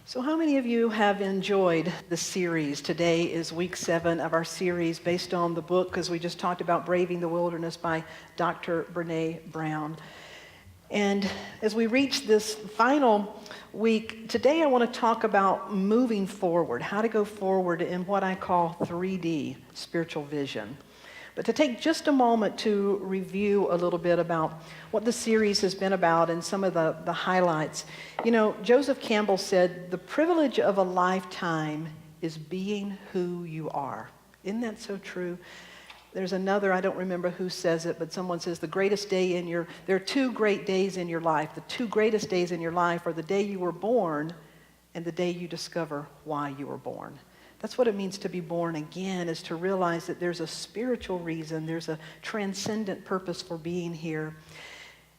So how many of you have enjoyed the series? Today is week 7 of our series based on the book, as we just talked about, Braving the Wilderness by Dr. Brené Brown. And as we reach this final week, today I want to talk about moving forward, how to go forward in what I call 3D spiritual vision. But to take just a moment to review a little bit about what the series has been about and some of the highlights. You know, Joseph Campbell said, "The privilege of a lifetime is being who you are." Isn't that so true? There's another, I don't remember who says it, but someone says there are two great days in your life. The two greatest days in your life are the day you were born and the day you discover why you were born. That's what it means to be born again, is to realize that there's a spiritual reason, there's a transcendent purpose for being here.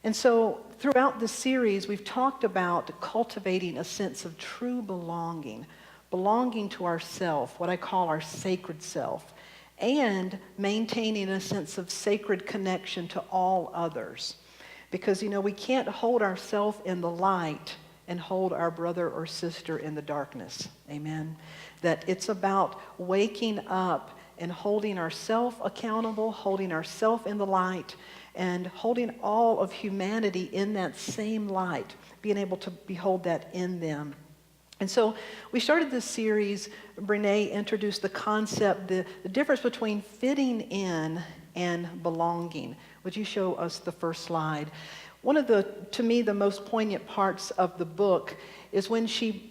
And so throughout this series, we've talked about cultivating a sense of true belonging to ourself, what I call our sacred self, and maintaining a sense of sacred connection to all others. Because, you know, we can't hold ourselves in the light and hold our brother or sister in the darkness. Amen? That it's about waking up and holding ourselves accountable, holding ourselves in the light, and holding all of humanity in that same light, being able to behold that in them. And so we started this series. Brené introduced the concept, the difference between fitting in and belonging. Would you show us the first slide? One of to me, the most poignant parts of the book is when she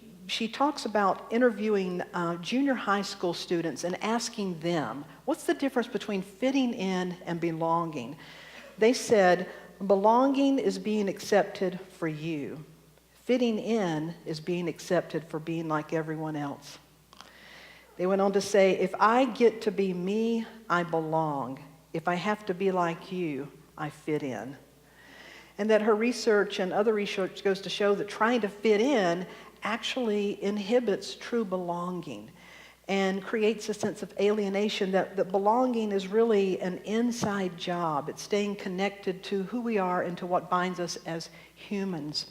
talks about interviewing junior high school students and asking them, what's the difference between fitting in and belonging? They said, belonging is being accepted for you. Fitting in is being accepted for being like everyone else. They went on to say, if I get to be me, I belong. If I have to be like you, I fit in. And that her research and other research goes to show that trying to fit in actually inhibits true belonging and creates a sense of alienation, that belonging is really an inside job. It's staying connected to who we are and to what binds us as humans.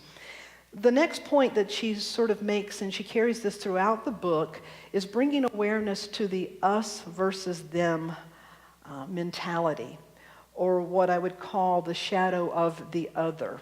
The next point that she sort of makes, and she carries this throughout the book, is bringing awareness to the us versus them mentality, or what I would call the shadow of the other.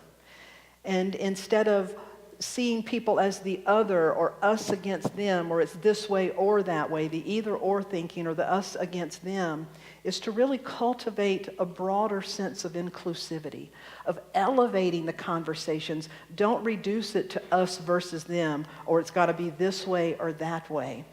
And instead of seeing people as the other or us against them, or it's this way or that way, the either or thinking or the us against them, is to really cultivate a broader sense of inclusivity, of elevating the conversations. Don't reduce it to us versus them, or it's got to be this way or that way.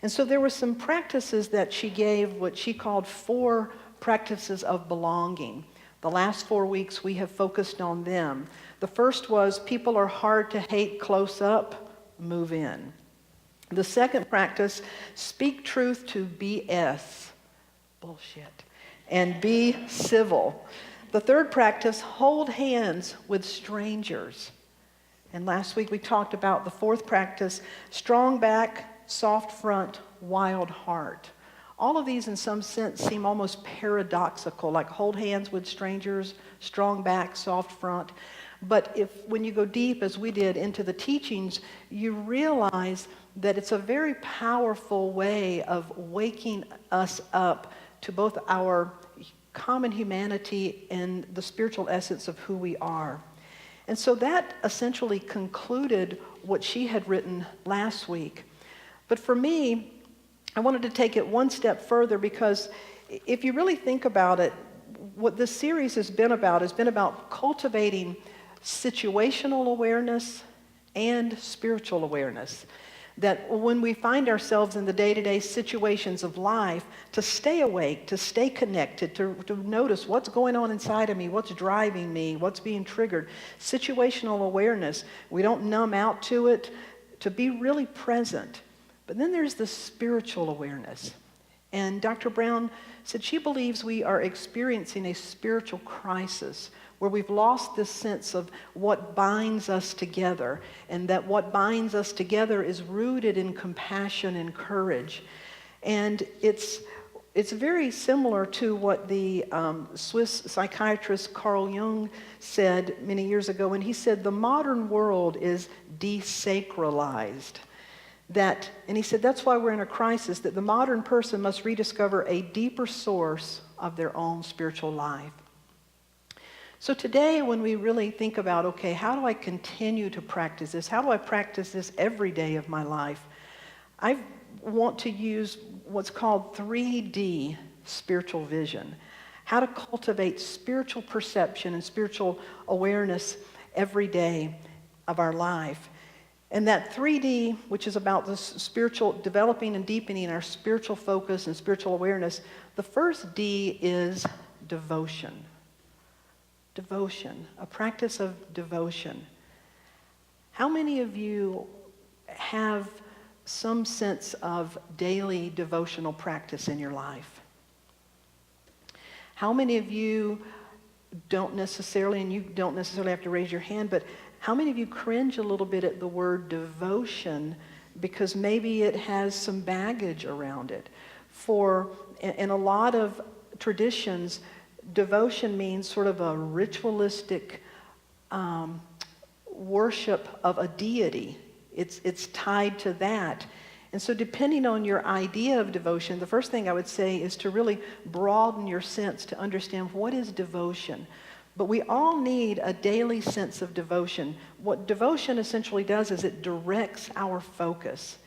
And so there were some practices that she gave, what she called 4 practices of belonging. The last 4 weeks we have focused on them. The first was, people are hard to hate close up, move in. The second practice, speak truth to BS, bullshit, and be civil. The third practice, hold hands with strangers. And last week we talked about the fourth practice, strong back, soft front, wild heart. All of these in some sense seem almost paradoxical, like hold hands with strangers, strong back, soft front. But when you go deep, as we did, into the teachings, you realize that it's a very powerful way of waking us up to both our common humanity and the spiritual essence of who we are. And so that essentially concluded what she had written last week. But for me, I wanted to take it one step further, because if you really think about it, what this series has been about cultivating situational awareness and spiritual awareness. That when we find ourselves in the day-to-day situations of life, to stay awake, to stay connected, to notice what's going on inside of me, what's driving me, what's being triggered. Situational awareness. We don't numb out to it, to be really present. But then there's the spiritual awareness. And Dr. Brown said she believes we are experiencing a spiritual crisis where we've lost this sense of what binds us together, and that what binds us together is rooted in compassion and courage. And it's very similar to what the Swiss psychiatrist Carl Jung said many years ago, when he said the modern world is desacralized. And he said, that's why we're in a crisis, that the modern person must rediscover a deeper source of their own spiritual life. So today, when we really think about, okay, how do I continue to practice this? How do I practice this every day of my life? I want to use what's called 3D spiritual vision. How to cultivate spiritual perception and spiritual awareness every day of our life. And that 3D, which is about the spiritual, developing and deepening our spiritual focus and spiritual awareness, the first D is devotion. Devotion, a practice of devotion. How many of you have some sense of daily devotional practice in your life? How many of you don't necessarily, and you don't necessarily have to raise your hand, but how many of you cringe a little bit at the word devotion because maybe it has some baggage around it? In a lot of traditions, devotion means sort of a ritualistic worship of a deity. It's tied to that. And so depending on your idea of devotion, the first thing I would say is to really broaden your sense to understand what is devotion. But we all need a daily sense of devotion. What devotion essentially does is it directs our focus.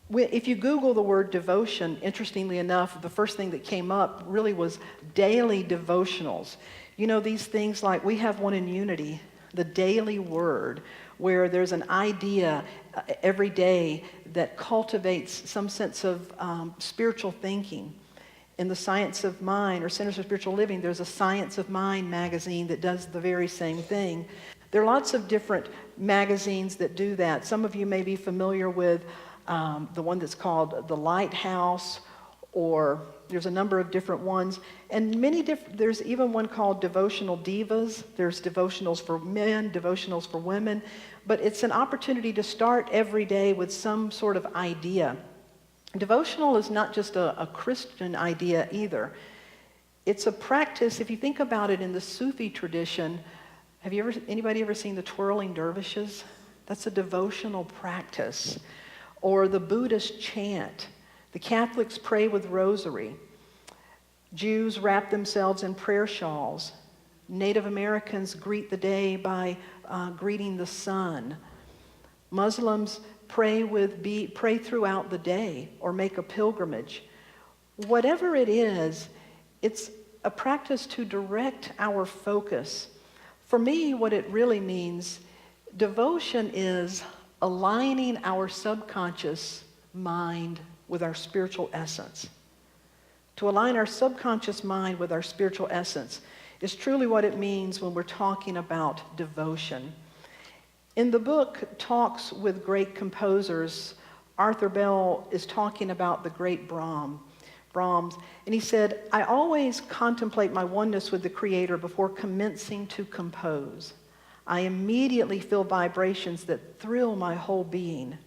If you Google the word devotion, interestingly enough, the first thing that came up really was daily devotionals. You know, these things like, we have one in Unity, the daily word, where there's an idea every day that cultivates some sense of spiritual thinking. In the Science of Mind, or Centers for Spiritual Living, there's a Science of Mind magazine that does the very same thing. There are lots of different magazines that do that. Some of you may be familiar with the one that's called The Lighthouse, or there's a number of different ones. And there's even one called Devotional Divas. There's devotionals for men, devotionals for women. But it's an opportunity to start every day with some sort of idea. Devotional is not just a Christian idea either. It's a practice. If you think about it in the Sufi tradition, anybody ever seen the twirling dervishes? That's a devotional practice. Or the Buddhist chant. The Catholics pray with rosary. Jews wrap themselves in prayer shawls. Native Americans greet the day by greeting the sun. Muslims pray throughout the day or make a pilgrimage. Whatever it is, it's a practice to direct our focus. For me, what it really means, devotion is aligning our subconscious mind with our spiritual essence. To align our subconscious mind with our spiritual essence is truly what it means when we're talking about devotion. In the book, Talks with Great Composers, Arthur Bell is talking about the great Brahms, and he said, I always contemplate my oneness with the Creator before commencing to compose. I immediately feel vibrations that thrill my whole being.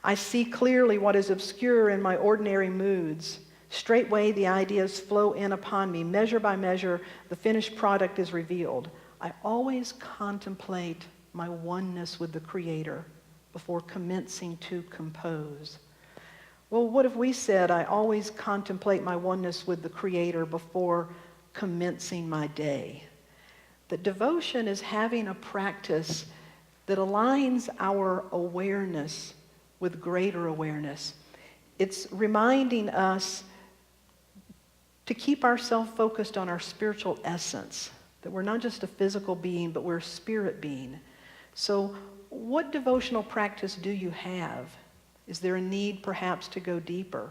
I see clearly what is obscure in my ordinary moods. Straightway the ideas flow in upon me. Measure by measure, the finished product is revealed. I always contemplate my oneness with the Creator before commencing to compose. Well, what if we said, I always contemplate my oneness with the Creator before commencing my day? That devotion is having a practice that aligns our awareness with greater awareness. It's reminding us to keep ourselves focused on our spiritual essence, that we're not just a physical being, but we're a spirit being. So what devotional practice do you have? Is there a need perhaps to go deeper?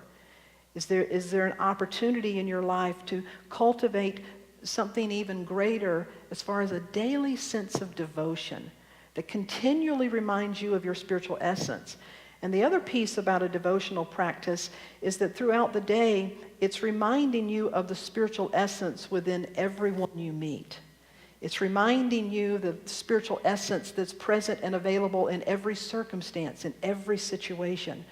Is there an opportunity in your life to cultivate something even greater as far as a daily sense of devotion that continually reminds you of your spiritual essence? And the other piece about a devotional practice is that throughout the day, it's reminding you of the spiritual essence within everyone you meet. It's reminding you the spiritual essence that's present and available in every circumstance, in every situation.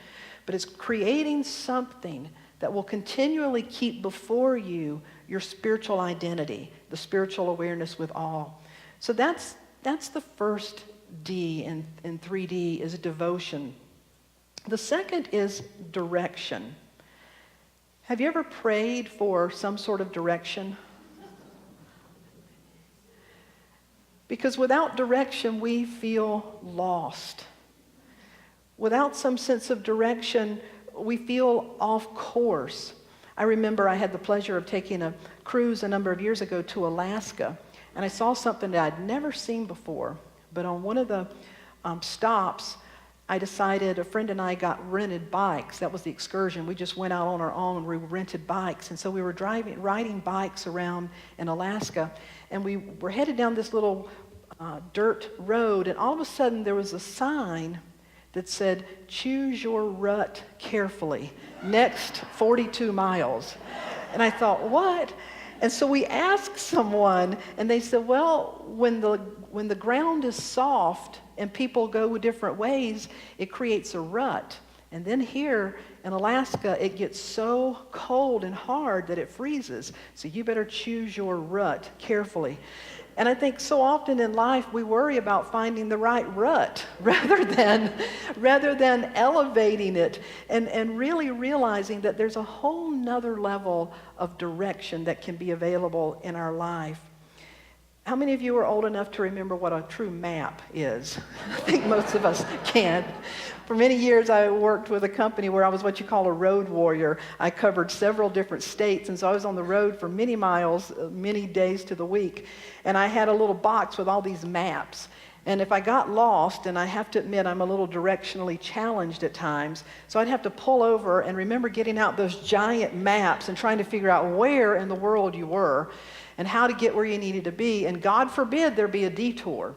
But it's creating something that will continually keep before you your spiritual identity, the spiritual awareness with all. So that's the first D in 3D is devotion. The second is direction. Have you ever prayed for some sort of direction? Because without direction, we feel lost. Without some sense of direction, we feel off course. I remember I had the pleasure of taking a cruise a number of years ago to Alaska, and I saw something that I'd never seen before. But on one of the stops, I decided, a friend and I got rented bikes. That was the excursion. We just went out on our own. We rented bikes. And so we were riding bikes around in Alaska. And we were headed down this little dirt road. And all of a sudden, there was a sign that said, "Choose your rut carefully. Next 42 miles." And I thought, what? And so we asked someone, and they said, well, when the ground is soft and people go different ways, it creates a rut. And then here in Alaska, it gets so cold and hard that it freezes. So you better choose your rut carefully. And I think so often in life we worry about finding the right rut rather than elevating it and really realizing that there's a whole nother level of direction that can be available in our life. How many of you are old enough to remember what a true map is? I think most of us can. For many years, I worked with a company where I was what you call a road warrior. I covered several different states, and so I was on the road for many miles, many days to the week. And I had a little box with all these maps. And if I got lost, and I have to admit I'm a little directionally challenged at times, so I'd have to pull over and remember getting out those giant maps and trying to figure out where in the world you were and how to get where you needed to be. And God forbid there be a detour.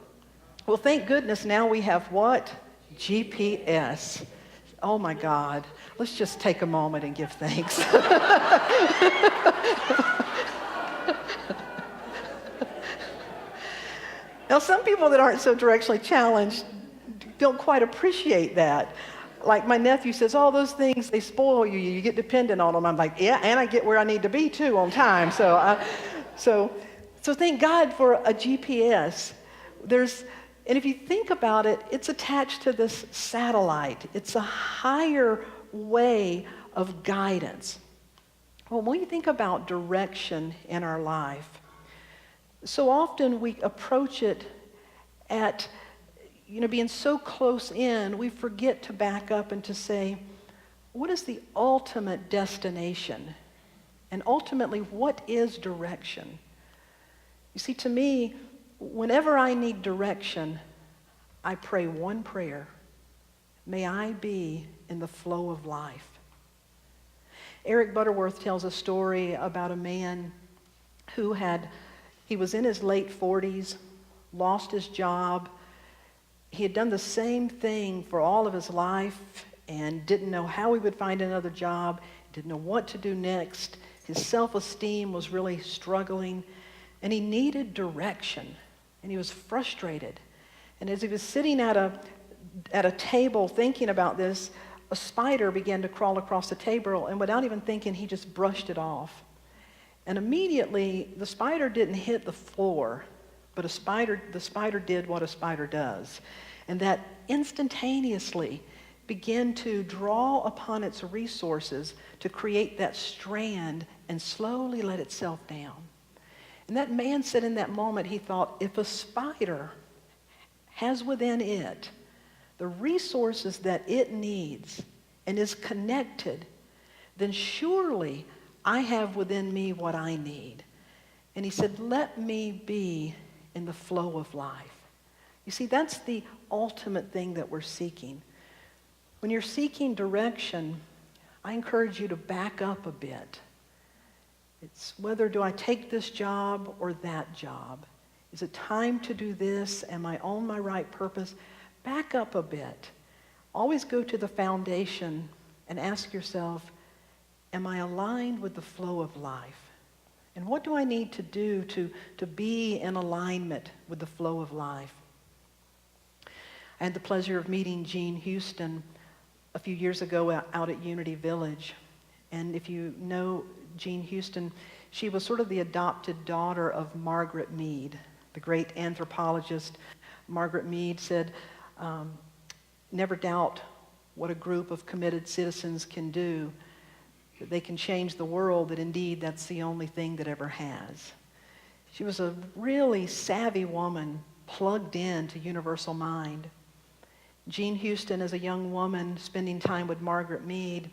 Well, thank goodness now we have what? GPS. Oh my God. Let's just take a moment and give thanks. Now, some people that aren't so directionally challenged don't quite appreciate that. Like my nephew says, all those things, they spoil you. You get dependent on them. I'm like, yeah, and I get where I need to be too on time. So thank God for a GPS. And if you think about it, it's attached to this satellite. It's a higher way of guidance. Well, when we think about direction in our life, so often we approach it at, being so close in, we forget to back up and to say, what is the ultimate destination? And ultimately, what is direction? You see, to me, whenever I need direction, I pray one prayer. May I be in the flow of life. Eric Butterworth tells a story about a man who he was in his late 40s, lost his job. He had done the same thing for all of his life and didn't know how he would find another job, didn't know what to do next. His self-esteem was really struggling, and he needed direction, and he was frustrated. And as he was sitting at a table thinking about this, a spider began to crawl across the table, and without even thinking, he just brushed it off. And immediately, the spider didn't hit the floor, but the spider did what a spider does. And that instantaneously began to draw upon its resources to create that strand and slowly let itself down. And that man said in that moment, he thought, if a spider has within it the resources that it needs and is connected, then surely I have within me what I need. And he said, let me be in the flow of life. You see, that's the ultimate thing that we're seeking. When you're seeking direction, I encourage you to back up a bit. It's whether do I take this job or that job? Is it time to do this? Am I on my right purpose? Back up a bit. Always go to the foundation and ask yourself, am I aligned with the flow of life? And what do I need to do to be in alignment with the flow of life? I had the pleasure of meeting Jean Houston a few years ago out at Unity Village. And if you know Jean Houston, she was sort of the adopted daughter of Margaret Mead, the great anthropologist. Margaret Mead said, never doubt what a group of committed citizens can do, that they can change the world, that indeed that's the only thing that ever has. She was a really savvy woman, plugged in to universal mind. Jean Houston, as a young woman spending time with Margaret Mead,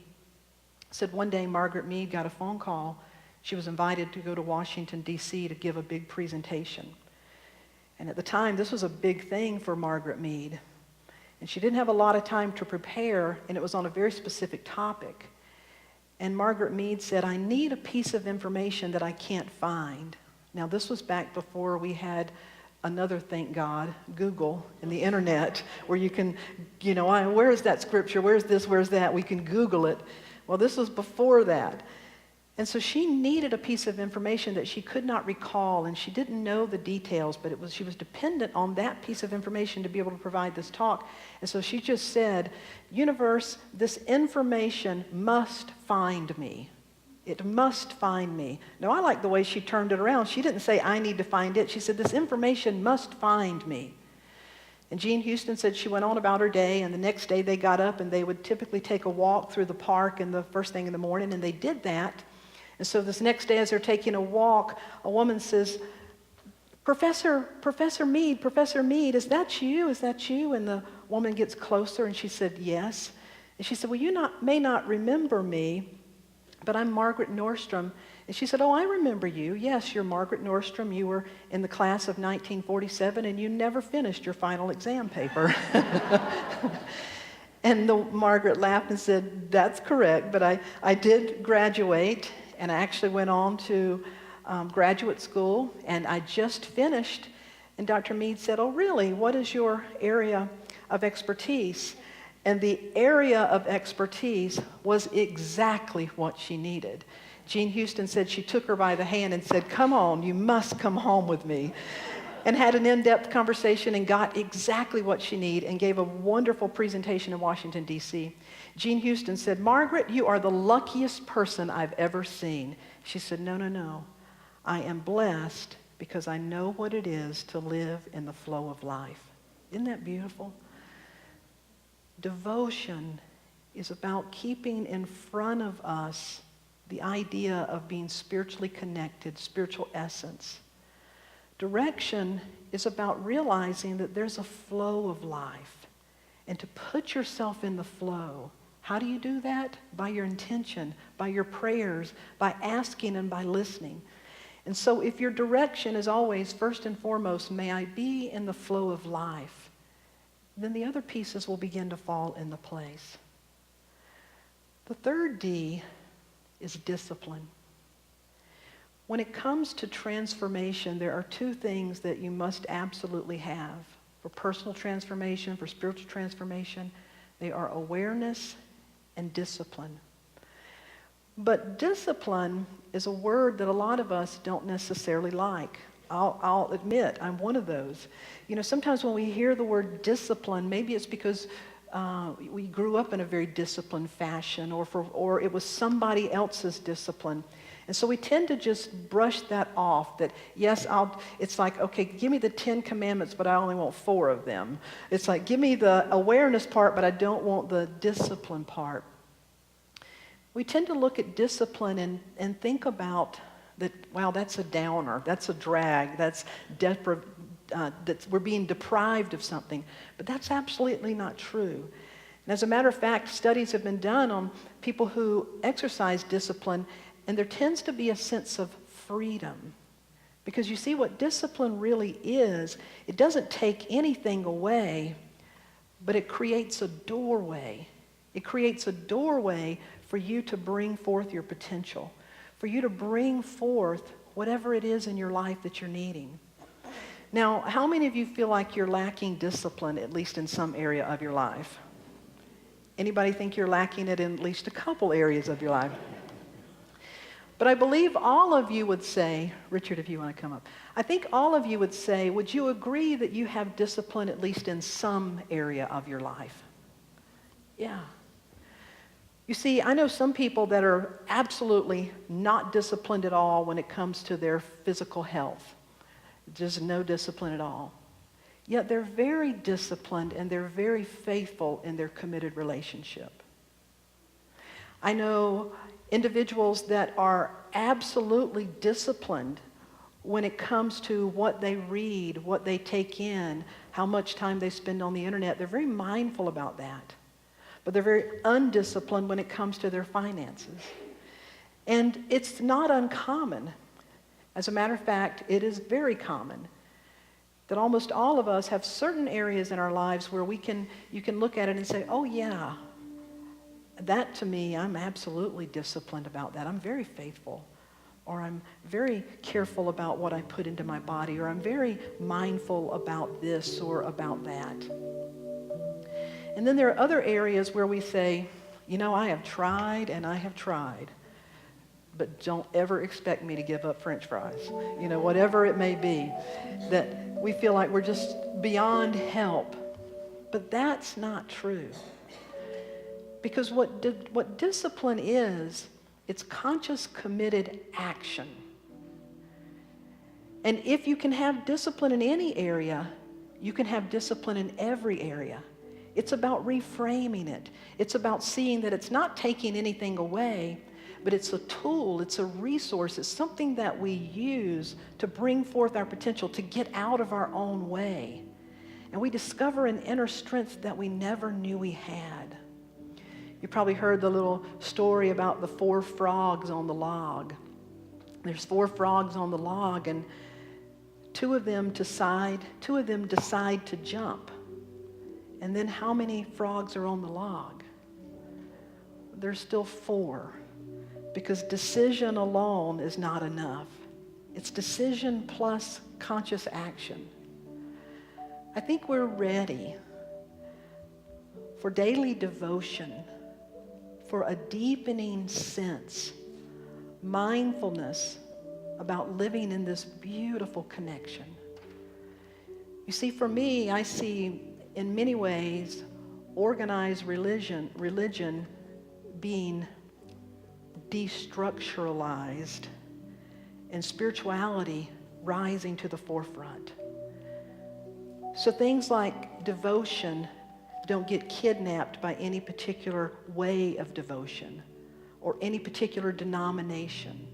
said one day Margaret Mead got a phone call. She was invited to go to Washington, D.C. to give a big presentation. And at the time, this was a big thing for Margaret Mead. And she didn't have a lot of time to prepare, and it was on a very specific topic. And Margaret Mead said, I need a piece of information that I can't find. Now, this was back before we had another, thank God, Google and the internet, where you can, where is that scripture? Where's this? Where's that? We can Google it. Well, this was before that. And so she needed a piece of information that she could not recall, and she didn't know the details, but she was dependent on that piece of information to be able to provide this talk. And so she just said, universe, this information must find me. It must find me. Now, I like the way she turned it around. She didn't say, I need to find it. She said, this information must find me. And Jean Houston said she went on about her day, and the next day they got up and they would typically take a walk through the park in the first thing in the morning, and they did that. And so this next day as they're taking a walk, a woman says, Professor Mead, is that you? Is that you? And the woman gets closer and she said, yes. And she said, well, you may not remember me, but I'm Margaret Nordstrom. And she said, oh, I remember you. Yes, you're Margaret Nordstrom. You were in the class of 1947 and you never finished your final exam paper. And Margaret laughed and said, that's correct, but I did graduate, and I actually went on to graduate school, and I just finished. And Dr. Mead said, oh, really? What is your area of expertise? And the area of expertise was exactly what she needed. Jean Houston said she took her by the hand and said, come on, you must come home with me. And had an in-depth conversation and got exactly what she needed and gave a wonderful presentation in Washington, D.C. Jean Houston said, Margaret, you are the luckiest person I've ever seen. She said, no. I am blessed because I know what it is to live in the flow of life. Isn't that beautiful? Devotion is about keeping in front of us the idea of being spiritually connected, spiritual essence. Direction is about realizing that there's a flow of life and to put yourself in the flow. How do you do that? By your intention, by your prayers, by asking and by listening. And so if your direction is always, first and foremost, may I be in the flow of life, then the other pieces will begin to fall into place. The third D is discipline. When it comes to transformation, there are two things that you must absolutely have. For personal transformation, for spiritual transformation, they are awareness and discipline. But discipline is a word that a lot of us don't necessarily like. I'll admit, I'm one of those. Sometimes when we hear the word discipline, maybe it's because we grew up in a very disciplined fashion, or it was somebody else's discipline. And so we tend to just brush that off, that yes, it's like, okay, give me the 10 commandments, but I only want 4 of them. It's like, give me the awareness part, but I don't want the discipline part. We tend to look at discipline and think about that, wow, that's a downer, that's a drag, we're being deprived of something. But that's absolutely not true. And as a matter of fact, studies have been done on people who exercise discipline, and there tends to be a sense of freedom. Because you see, what discipline really is, it doesn't take anything away, but it creates a doorway. It creates a doorway for you to bring forth your potential, for you to bring forth whatever it is in your life that you're needing. Now, how many of you feel like you're lacking discipline, at least in some area of your life? Anybody think you're lacking it in at least a couple areas of your life? But I believe all of you would say, Richard, if you want to come up, I think all of you would say, would you agree that you have discipline at least in some area of your life? Yeah. You see, I know some people that are absolutely not disciplined at all when it comes to their physical health. Just no discipline at all. yet they're very disciplined and they're very faithful in their committed relationship. I know individuals that are absolutely disciplined when it comes to what they read, what they take in, how much time they spend on the internet. They're very mindful about that. But they're very undisciplined when it comes to their finances. And it's not uncommon. As a matter of fact, it is very common that almost all of us have certain areas in our lives where you can look at it and say, oh yeah, that to me, I'm absolutely disciplined about that. I'm very faithful. Or I'm very careful about what I put into my body. Or I'm very mindful about this or about that. And then there are other areas where we say, you know, I have tried and I have tried, but don't ever expect me to give up French fries. You know, whatever it may be, that we feel like we're just beyond help. But that's not true. Because what discipline is, it's conscious, committed action. And if you can have discipline in any area, you can have discipline in every area. It's about reframing it. It's about seeing that it's not taking anything away, but it's a tool, it's a resource, it's something that we use to bring forth our potential, to get out of our own way. And we discover an inner strength that we never knew we had. You probably heard the little story about the 4 frogs on the log. There's 4 frogs on the log, and two of them decide to jump. And then how many frogs are on the log? There's still 4, because decision alone is not enough. It's decision plus conscious action. I think we're ready for daily devotion, for a deepening sense, mindfulness about living in this beautiful connection. You see, for me, I see in many ways organized religion being destructuralized and spirituality rising to the forefront. So things like devotion don't get kidnapped by any particular way of devotion or any particular denomination.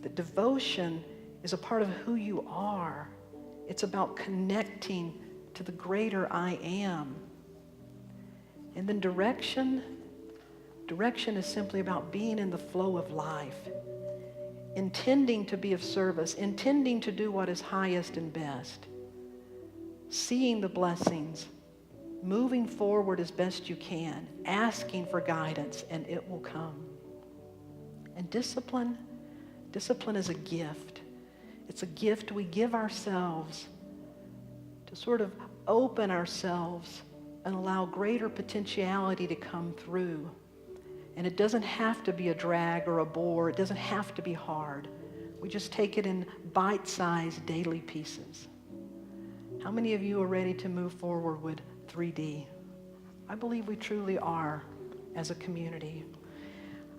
The devotion is a part of who you are. It's about connecting to the greater I am. And then direction is simply about being in the flow of life, intending to be of service, intending to do what is highest and best, seeing the blessings, moving forward as best you can, asking for guidance, and it will come. And discipline is a gift. It's a gift we give ourselves to sort of open ourselves and allow greater potentiality to come through. And it doesn't have to be a drag or a bore. It doesn't have to be hard. We just take it in bite-sized daily pieces. How many of you are ready to move forward with 3D? I believe we truly are as a community.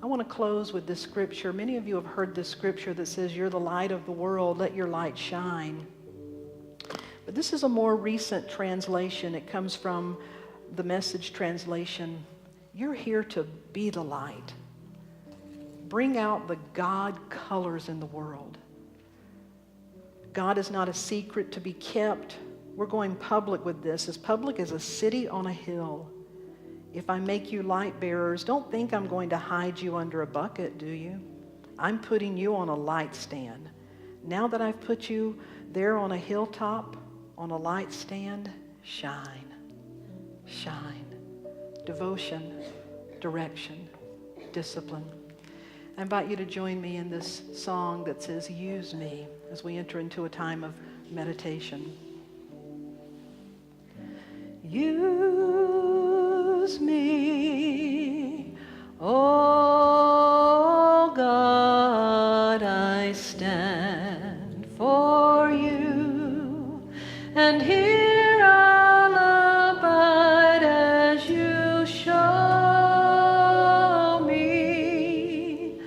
I want to close with this scripture. Many of you have heard this scripture that says, you're the light of the world, let your light shine. But this is a more recent translation. It comes from the Message translation. You're here to be the light. Bring out the God colors in the world. God is not a secret to be kept. We're going public with this, as public as a city on a hill. If I make you light bearers, don't think I'm going to hide you under a bucket, do you? I'm putting you on a light stand. Now that I've put you there on a hilltop, on a light stand, shine, shine. Devotion, direction, discipline. I invite you to join me in this song that says, use me, as we enter into a time of meditation. Use me, oh God, I stand for you, and here I'll abide as you show me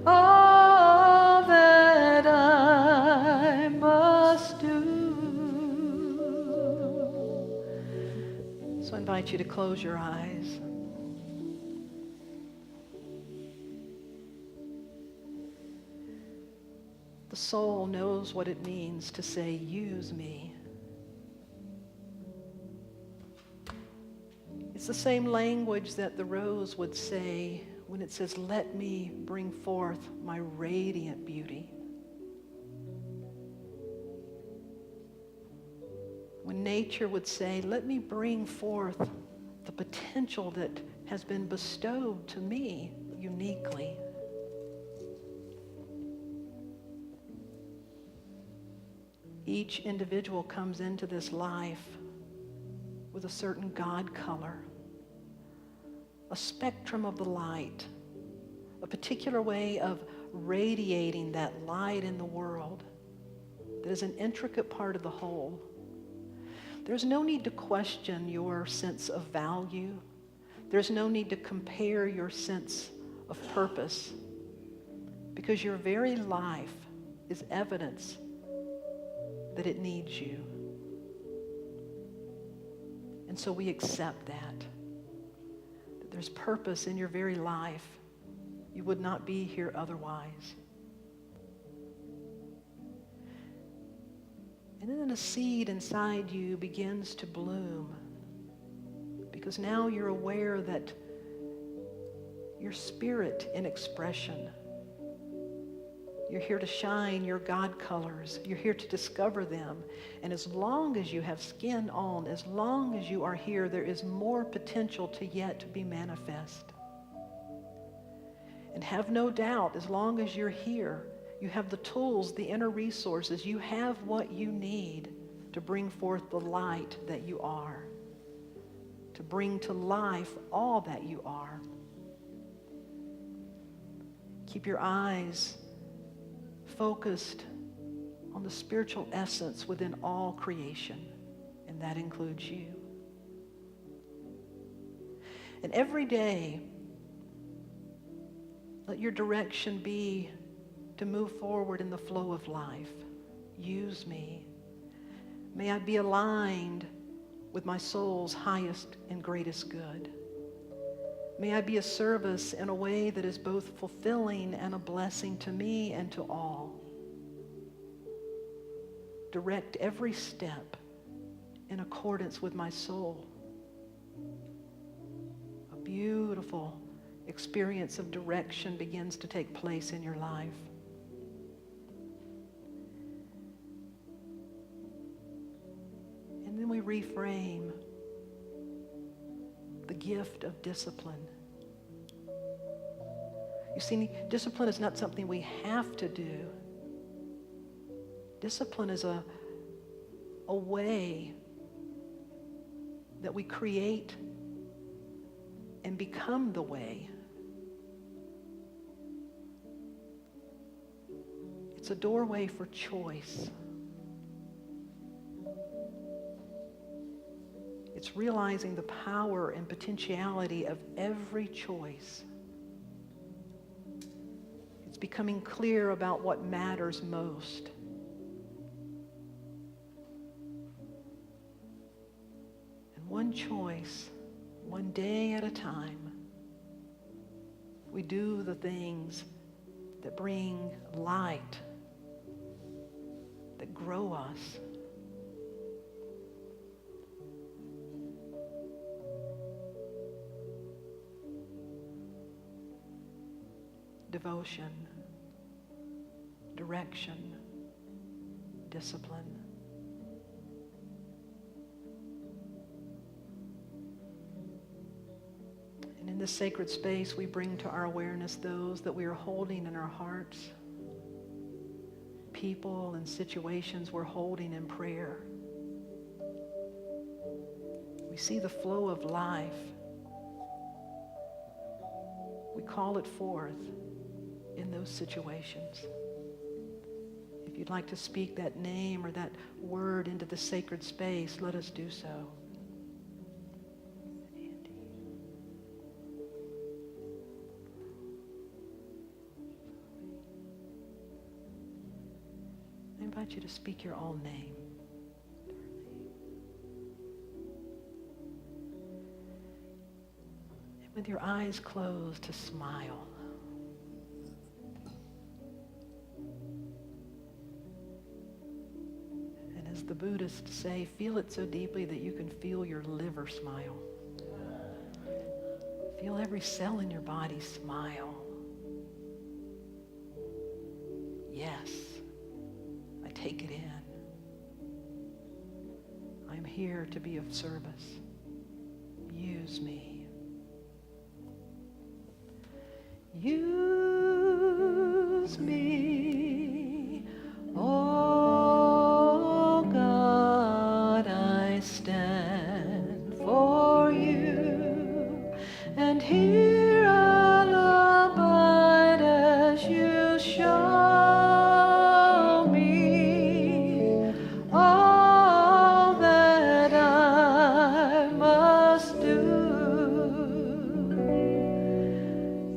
all that I must do. invite you to close your eyes. The soul knows what it means to say, use me. It's the same language that the rose would say when it says, let me bring forth my radiant beauty. When nature would say, let me bring forth the potential that has been bestowed to me uniquely. Each individual comes into this life with a certain God color, a spectrum of the light, a particular way of radiating that light in the world that is an intricate part of the whole. There's no need to question your sense of value. There's no need to compare your sense of purpose, because your very life is evidence that it needs you. And so we accept that there's purpose in your very life. You would not be here otherwise. And then a seed inside you begins to bloom, because now you're aware that your spirit in expression, you're here to shine your God colors. You're here to discover them. And as long as you have skin on, as long as you are here, there is more potential to yet be manifest. And have no doubt, as long as you're here, you have the tools, the inner resources. You have what you need to bring forth the light that you are, to bring to life all that you are. Keep your eyes focused on the spiritual essence within all creation, and that includes you. And every day, let your direction be to move forward in the flow of life. Use me. May I be aligned with my soul's highest and greatest good. May I be a service in a way that is both fulfilling and a blessing to me and to all. Direct every step in accordance with my soul. A beautiful experience of direction begins to take place in your life. And then we reframe the gift of discipline. You see, discipline is not something we have to do. Discipline is a way that we create and become the way. It's a doorway for choice. It's realizing the power and potentiality of every choice. It's becoming clear about what matters most. And one choice, one day at a time, we do the things that bring light, that grow us. Devotion, direction, discipline. And in this sacred space, we bring to our awareness those that we are holding in our hearts, people and situations we're holding in prayer. We see the flow of life. We call it forth in those situations. If you'd like to speak that name or that word into the sacred space, let us do so. I invite you to speak your own name. with your eyes closed, to smile. And as the Buddhists say, feel it so deeply that you can feel your liver smile. Feel every cell in your body smile. Yes, I take it in. I'm here to be of service. Use me. Use me, oh God, I stand for you, and here I'll abide as you show me all that I must do. I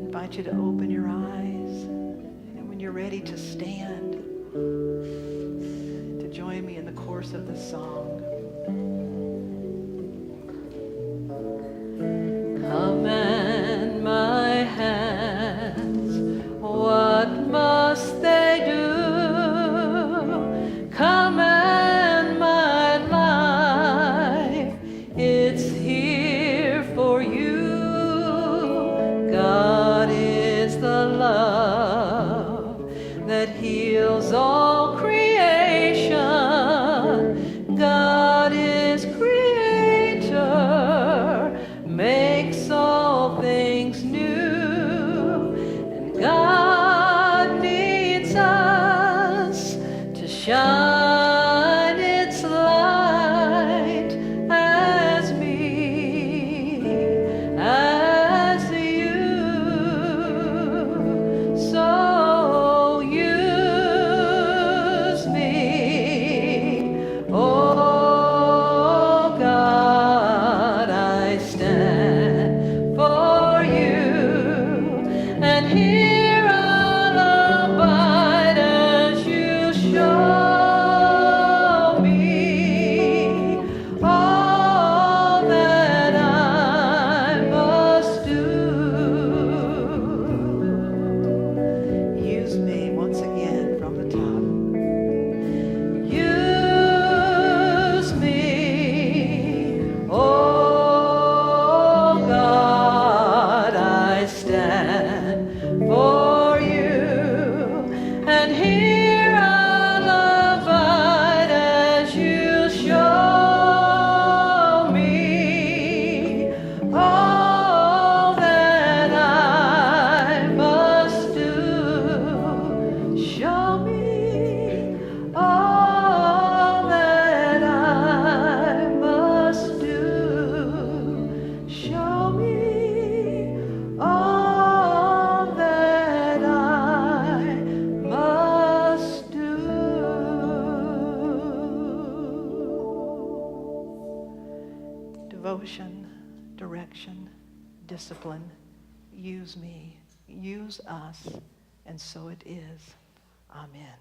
invite you to open your eyes, and when you're ready to stand, to join me in the chorus of this song. Command my hands, what must they do? Command my life, it's here for you. God is the love that heals all creation. God is creator, makes all things new. And God needs us to shine its light as me, as you. So use me, oh God, I stand for you, and here I'll abide as you show me all that I must do. Use me once again from the top. Use me, oh God, I stand for you, and here I'll abide as you show me all that I must do. Show me all that I must do. Show me all that I must do. Devotion, direction, discipline. Use me, use us, and so it is. Amen.